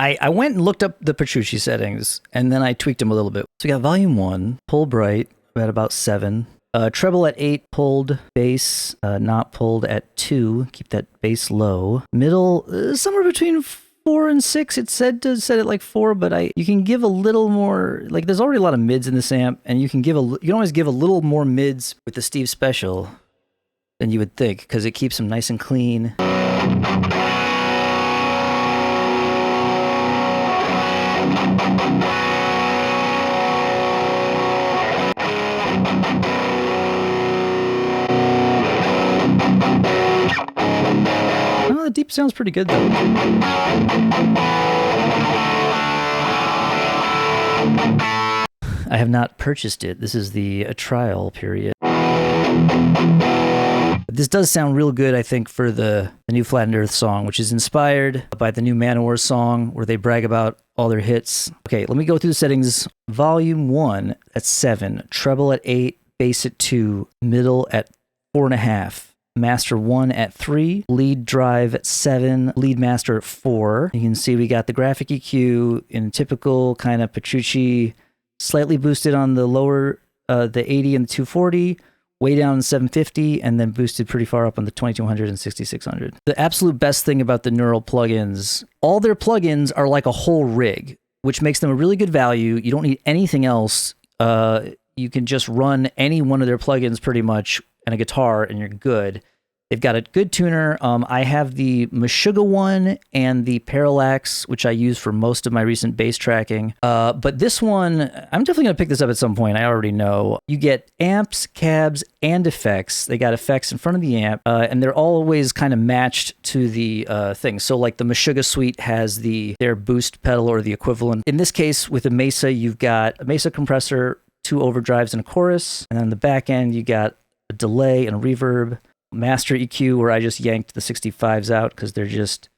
I went and looked up the Petrucci settings, and then I tweaked them a little bit. So we got volume 1, pull bright at about 7. Treble at 8, pulled bass, not pulled at 2. Keep that bass low. Middle, somewhere between 4 and 6. It said to set it like 4, but you can give a little more. Like there's already a lot of mids in this amp, and you can always give a little more mids with the Steve Special than you would think, because it keeps them nice and clean. Oh, the deep sounds pretty good though. I have not purchased it. This is the trial period. This does sound real good, I think, for the new Flattened Earth song, which is inspired by the new Manowar song where they brag about all their hits. Okay, let me go through the settings. Volume 1 at 7, treble at 8, bass at 2, middle at 4.5. Master 1 at 3, lead drive at 7, lead master at 4. You can see we got the graphic EQ in typical kind of Petrucci, slightly boosted on the lower, the 80 and the 240, way down in 750, and then boosted pretty far up on the 2200 and 6600. The absolute best thing about the Neural plugins, all their plugins are like a whole rig, which makes them a really good value. You don't need anything else. You can just run any one of their plugins pretty much and a guitar, and you're good. They've got a good tuner. I have the Meshuggah one and the Parallax, which I use for most of my recent bass tracking. But this one, I'm definitely going to pick this up at some point. I already know. You get amps, cabs, and effects. They got effects in front of the amp, and they're always kind of matched to the thing. So like the Meshuggah suite has their boost pedal or the equivalent. In this case, with the Mesa, you've got a Mesa compressor, 2 overdrives, and a chorus. And on the back end, you got a delay and a reverb. Master EQ, where I just yanked the 65s out because they're just...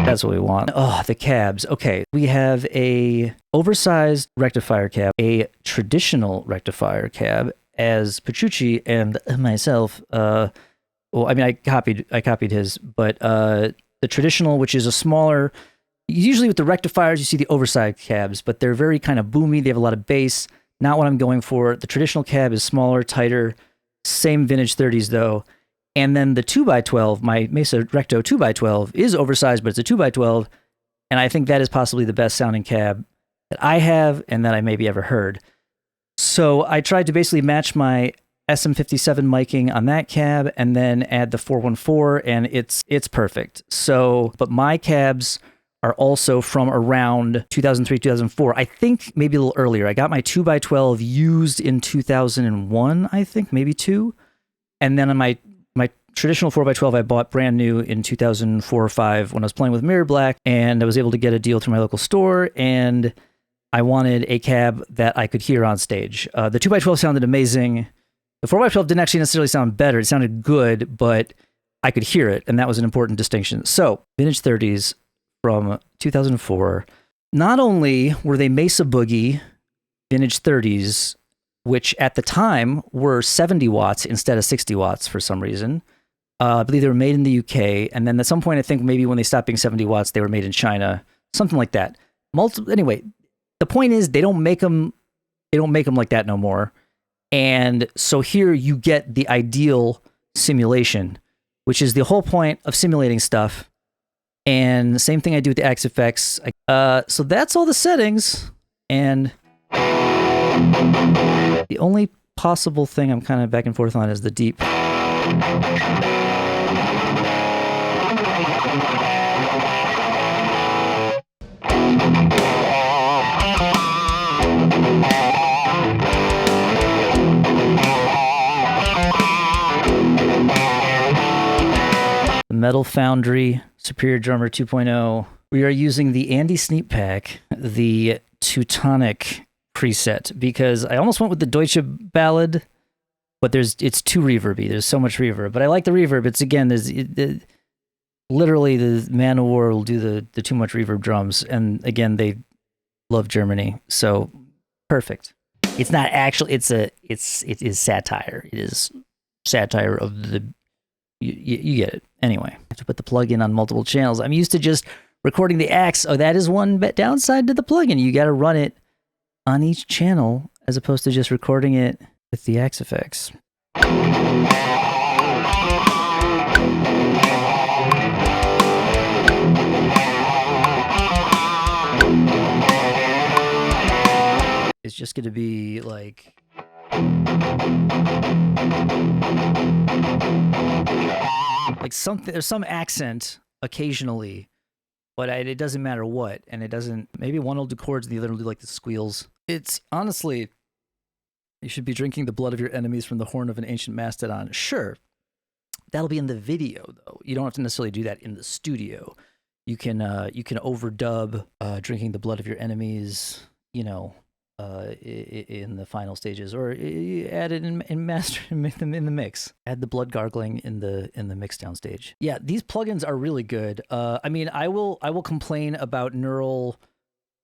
That's what we want. Oh, the cabs. Okay, we have a oversized rectifier cab, a traditional rectifier cab, as Petrucci and myself, well, I mean, I copied his, but the traditional, which is a smaller... Usually with the rectifiers, you see the oversized cabs, but they're very kind of boomy. They have a lot of bass. Not what I'm going for. The traditional cab is smaller, tighter, same vintage 30s though. And then the 2x12, my Mesa Recto 2x12 is oversized, but it's a 2x12. And I think that is possibly the best sounding cab that I have and that I maybe ever heard. So I tried to basically match my SM57 miking on that cab and then add the 414, and it's perfect. So, but my cabs are also from around 2003, 2004. I think maybe a little earlier. I got my 2x12 used in 2001, I think, maybe 2. And then on my traditional 4x12 I bought brand new in 2004 or 5 when I was playing with Mirror Black, and I was able to get a deal through my local store, and I wanted a cab that I could hear on stage. The 2x12 sounded amazing. The 4x12 didn't actually necessarily sound better. It sounded good, but I could hear it, and that was an important distinction. So, vintage 30s, from 2004. Not only were they Mesa Boogie vintage 30s, which at the time were 70 watts instead of 60 watts for some reason. I believe they were made in the UK, and then at some point, I think maybe when they stopped being 70 watts, they were made in China, something like that. Anyway, the point is they don't make them like that no more. And so here you get the ideal simulation, which is the whole point of simulating stuff. And the same thing I do with the Axe effects. So that's all the settings. And the only possible thing I'm kind of back and forth on is the deep. The Metal Foundry Superior Drummer 2.0. We are using the Andy Sneap Pack, the Teutonic preset, because I almost went with the Deutsche Ballad, but it's too reverby. There's so much reverb, but I like the reverb. It's again, literally the Manowar will do the too much reverb drums, and again, they love Germany, so perfect. It's not actually. It is satire. It is satire of the You get it. Anyway, I have to put the plugin on multiple channels. I'm used to just recording the axe. Oh, that is one downside to the plugin. You got to run it on each channel as opposed to just recording it with the axe effects. It's just going to be like... like something, there's some accent occasionally, but it doesn't matter what, and it doesn't, maybe one will do chords and the other will do like the squeals. It's honestly, you should be drinking the blood of your enemies from the horn of an ancient mastodon. Sure, that'll be in the video though. You don't have to necessarily do that in the studio. You can overdub drinking the blood of your enemies, you know, in the final stages, or add it in master and make them in the mix. Add the blood gargling in the mix down stage. Yeah, these plugins are really good. I mean, I will complain about Neural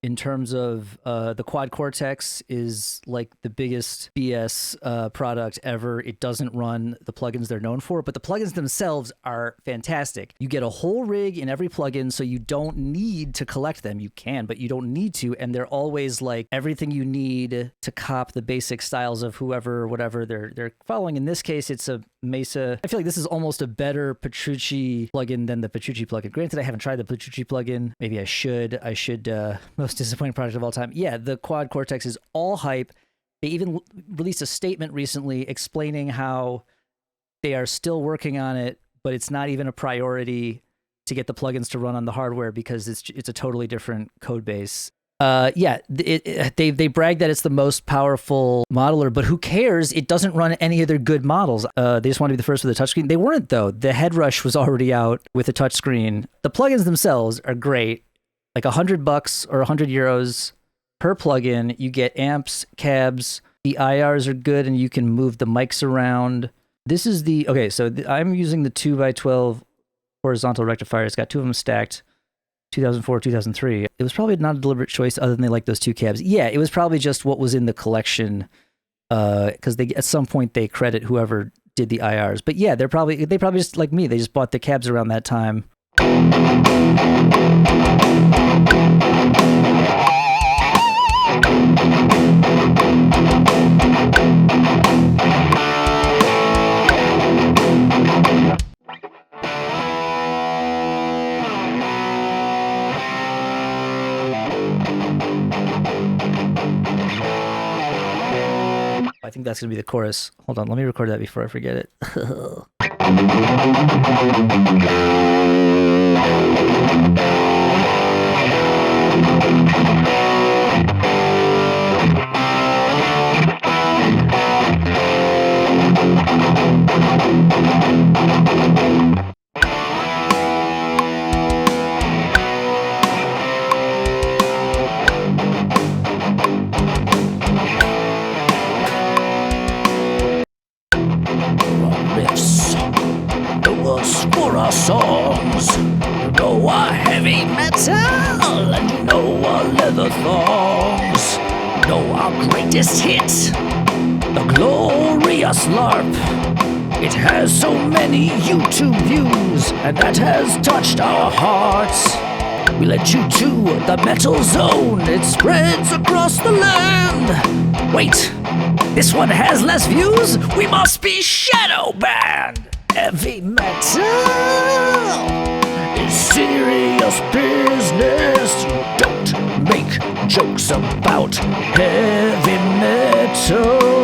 in terms of the Quad Cortex is like the biggest BS product ever. It doesn't run the plugins they're known for, but the plugins themselves are fantastic. You get a whole rig in every plugin, so you don't need to collect them. You can, but you don't need to, and they're always like everything you need to cop the basic styles of whoever or whatever they're following. In this case, it's a Mesa. I feel like this is almost a better Petrucci plugin than the Petrucci plugin. Granted, I haven't tried the Petrucci plugin. Maybe I should. Most disappointing project of all time. Yeah, the Quad Cortex is all hype. They even released a statement recently explaining how they are still working on it, but it's not even a priority to get the plugins to run on the hardware because it's a totally different code base. Yeah, they brag that it's the most powerful modeler, but who cares? It doesn't run any of their good models. They just want to be the first with a touchscreen. They weren't though. The Headrush was already out with a touchscreen. The plugins themselves are great. Like $100 or €100 per plugin. You get amps, cabs. The IRs are good, and you can move the mics around. This is the okay. So I'm using the 2x12 horizontal rectifier. It's got two of them stacked. 2004, 2003. It was probably not a deliberate choice other than they like those two cabs. Yeah, it was probably just what was in the collection because they at some point they credit whoever did the IRs. But yeah, they probably just like me. They just bought the cabs around that time. I think that's going to be the chorus. Hold on, let me record that before I forget it. For our songs, you know our heavy metal, and you know our leather thongs. You know our greatest hit, the glorious LARP. It has so many YouTube views, and that has touched our hearts. We led you to the metal zone, it spreads across the land. Wait, this one has less views? We must be shadow banned. Heavy metal is serious business. You don't make jokes about heavy metal.